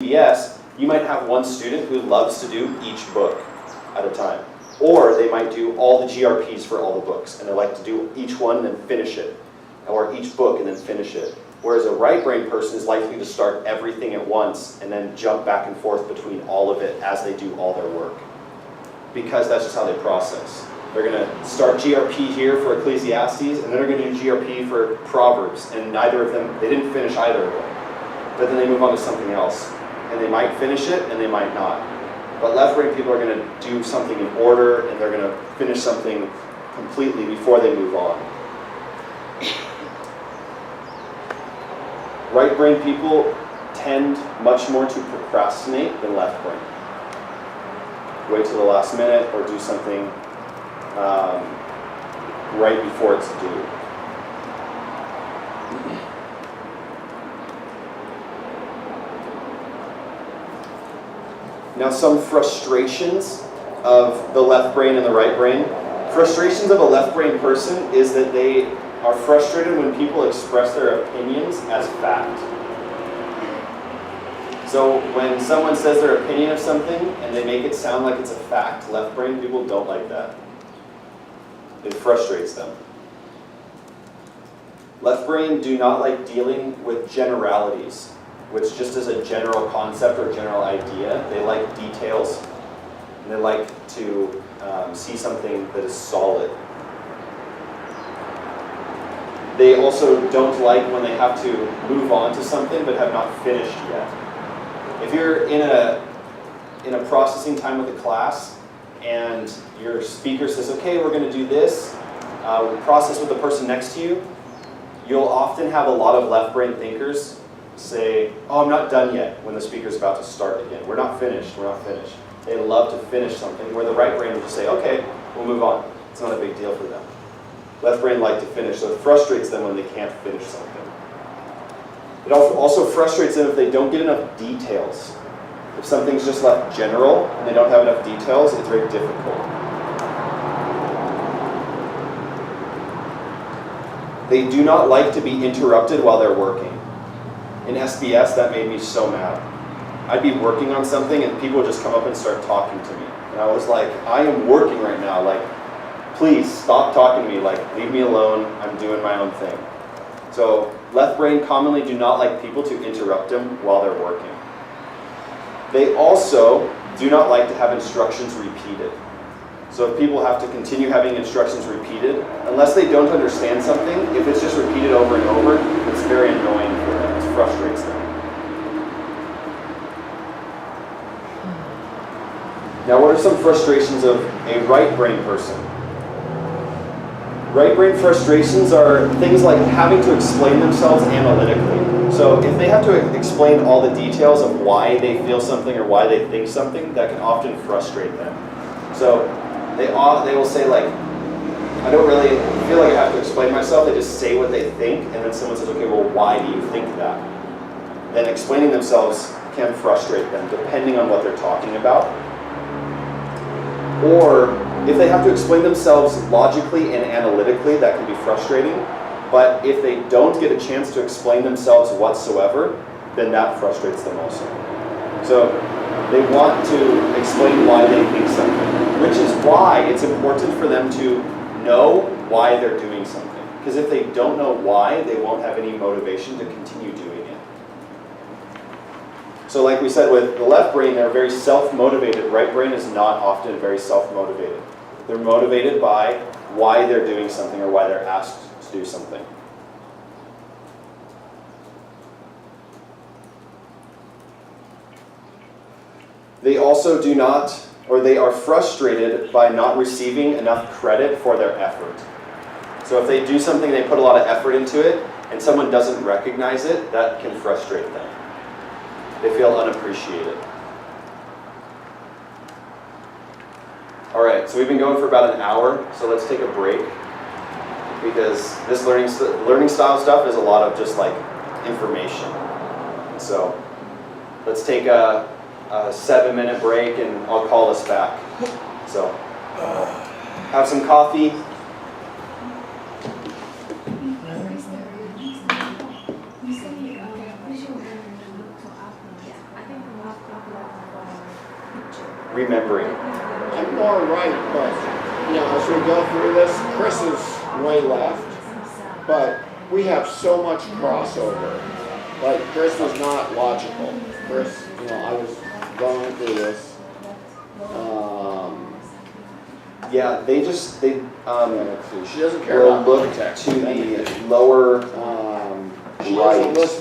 CBS, you might have one student who loves to do each book at a time. Or they might do all the GRPs for all the books, and they like to do each one and then finish it. Or each book and then finish it. Whereas a right brain person is likely to start everything at once and then jump back and forth between all of it as they do all their work. Because that's just how they process. They're going to start GRP here for Ecclesiastes, and then they're going to do GRP for Proverbs, and neither of them, they didn't finish either of them. But then they move on to something else. And they might finish it, and they might not. But left brain people are going to do something in order, and they're going to finish something completely before they move on. Right brain people tend much more to procrastinate than left brain. Wait till the last minute or do something right before it's due. Now, some frustrations of the left brain and the right brain. Frustrations of a left brain person is that they are frustrated when people express their opinions as fact. So when someone says their opinion of something and they make it sound like it's a fact, left brain people don't like that. It frustrates them. Left brain do not like dealing with generalities, which just is a general concept or general idea. They like details, and they like to see something that is solid. They also don't like when they have to move on to something but have not finished yet. If you're in a processing time with a class and your speaker says, okay, we're going to do this, process with the person next to you, you'll often have a lot of left brain thinkers say, oh, I'm not done yet, when the speaker's about to start again. We're not finished, we're not finished. They love to finish something, where the right brain will just say, okay, we'll move on. It's not a big deal for them. Left brain like to finish, so it frustrates them when they can't finish something. It also frustrates them if they don't get enough details. If something's just left general and they don't have enough details, it's very difficult. They do not like to be interrupted while they're working. In SBS, that made me so mad. I'd be working on something and people would just come up and start talking to me. And I was like, I am working right now. Like, please stop talking to me. Like, leave me alone. I'm doing my own thing. So left brain commonly do not like people to interrupt them while they're working. They also do not like to have instructions repeated. So if people have to continue having instructions repeated, unless they don't understand something, if it's just repeated over and over, it's very annoying for them. It frustrates them. Now, what are some frustrations of a right brain person? Right brain frustrations are things like having to explain themselves analytically. So if they have to explain all the details of why they feel something or why they think something, that can often frustrate them. So they will say, like, I don't really feel like I have to explain myself. They just say what they think, and then someone says, okay, well, why do you think that? Then explaining themselves can frustrate them, depending on what they're talking about. Or if they have to explain themselves logically and analytically, that can be frustrating. But if they don't get a chance to explain themselves whatsoever, then that frustrates them also. So they want to explain why they think something, which is why it's important for them to know why they're doing something. Because if they don't know why, they won't have any motivation to continue doing it. So like we said with the left brain, they're very self-motivated. Right brain is not often very self-motivated. They're motivated by why they're doing something or why they're asked to do something. They also do not, or they are frustrated by not receiving enough credit for their effort. So if they do something, they put a lot of effort into it, and someone doesn't recognize it, that can frustrate them. They feel unappreciated. All right, so we've been going for about an hour, so let's take a break, because this learning style stuff is a lot of just like information. So let's take a 7-minute break, and I'll call us back. So have some coffee. remembering. I'm more right, but, as we go through this, Chris is way left, but we have so much crossover. Like, Chris was not logical. Chris, I was going through this. Yeah, they let's see, she doesn't care will about look context. to the lower She right. doesn't list